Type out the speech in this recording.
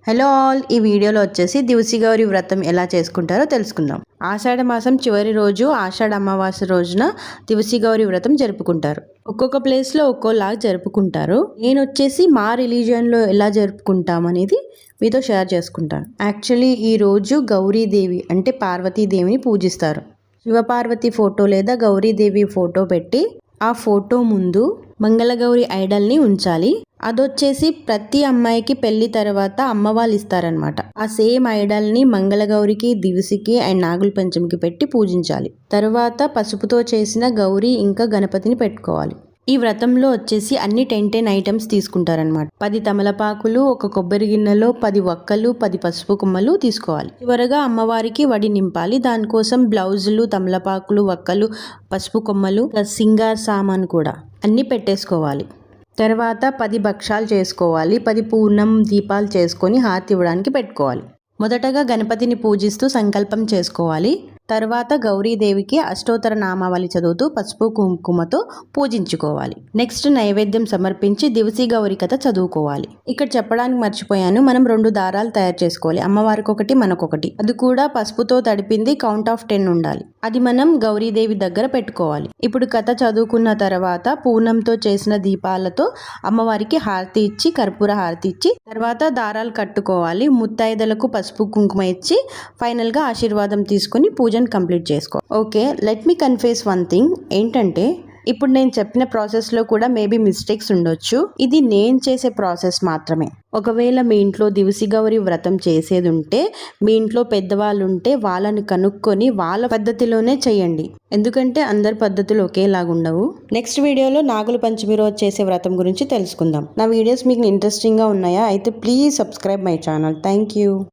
Hello all, ఈ వీడియోలో వచ్చేసి దివసి గౌరి వ్రతం ఎలా చేసుకుంటారో తెలుసుకుందాం. ఆషాఢ మాసం చివరి రోజు ఆషాఢ అమావాస్య రోజున దివసి గౌరి వ్రతం జరుపుకుంటారు. ఒక్కొక్క ప్లేస్లో ఒక్కోలాగా జరుపుకుంటారు. నేను వచ్చేసి మా రిలీజియన్లో ఎలా జరుపుకుంటాం అనేది మీతో షేర్ చేసుకుంటాను. యాక్చువల్లీ ఈ రోజు గౌరీదేవి అంటే పార్వతీదేవిని పూజిస్తారు. శివపార్వతి ఫోటో లేదా గౌరీదేవి ఫోటో పెట్టి ఆ ఫోటో ముందు మంగళగౌరి ఐడల్ని ఉంచాలి. అదొచ్చేసి ప్రతి అమ్మాయికి పెళ్లి తర్వాత అమ్మ వాళ్ళు ఇస్తారనమాట. ఆ సేమ్ ఐడల్ని మంగళగౌరికి, దివసికి అండ్ నాగుల పంచమికి పెట్టి పూజించాలి. తర్వాత పసుపుతో చేసిన గౌరీ ఇంకా గణపతిని పెట్టుకోవాలి. ఈ వ్రతంలో వచ్చేసి అన్ని 10 ఐటమ్స్ తీసుకుంటారనమాట. 10 తమలపాకులు, ఒక కొబ్బరి గిన్నెలో 10 వక్కలు, 10 పసుపు కొమ్మలు తీసుకోవాలి. చివరగా అమ్మవారికి వడి నింపాలి. దానికోసం బ్లౌజులు, తమలపాకులు, వక్కలు, పసుపు కొమ్మలు, సింగార్ సామాన్ కూడా అన్నీ పెట్టేసుకోవాలి. తర్వాత 10 భక్షాలు చేసుకోవాలి. 10 పూర్ణం దీపాలు చేసుకొని హారతి ఇవ్వడానికి పెట్టుకోవాలి. మొదటగా గణపతిని పూజిస్తూ సంకల్పం చేసుకోవాలి. తర్వాత గౌరీదేవికి అష్టోత్తర నామావళి చదువుతూ పసుపు కుంకుమతో పూజించుకోవాలి. నెక్స్ట్ నైవేద్యం సమర్పించి దివసి గౌరి కథ చదువుకోవాలి. ఇక్కడ చెప్పడానికి మర్చిపోయాను, మనం 2 దారాలు తయారు చేసుకోవాలి. అమ్మవారికి ఒకటి, మనకొకటి. అది కూడా పసుపుతో తడిపింది. కౌంట్ ఆఫ్ 10 ఉండాలి. అది మనం గౌరీదేవి దగ్గర పెట్టుకోవాలి. ఇప్పుడు కథ చదువుకున్న తర్వాత పూర్ణంతో చేసిన దీపాలతో అమ్మవారికి హారతి ఇచ్చి, కర్పూర హారతి ఇచ్చి తర్వాత దారాలు కట్టుకోవాలి. ముత్తైదలకు పసుపు కుంకుమ ఇచ్చి ఫైనల్ గా ఆశీర్వాదం తీసుకొని పూజను కంప్లీట్ చేసుకో. Okay, let me confess one thing. ఏంటంటే ఇప్పుడు నేను చెప్పిన ప్రాసెస్లో కూడా మేబీ మిస్టేక్స్ ఉండొచ్చు. ఇది నేను చేసే ప్రాసెస్ మాత్రమే. ఒకవేళ మీ ఇంట్లో దివసి గౌరి వ్రతం చేసేది ఉంటే, మీ ఇంట్లో పెద్దవాళ్ళు ఉంటే వాళ్ళని కనుక్కొని వాళ్ళ పద్ధతిలోనే చేయండి. ఎందుకంటే అందరి పద్ధతులు ఒకేలాగా ఉండవు. నెక్స్ట్ వీడియోలో నాగుల పంచమి రోజు చేసే వ్రతం గురించి తెలుసుకుందాం. నా వీడియోస్ మీకు ఇంట్రెస్టింగ్గా ఉన్నాయా? అయితే please subscribe my channel. Thank you.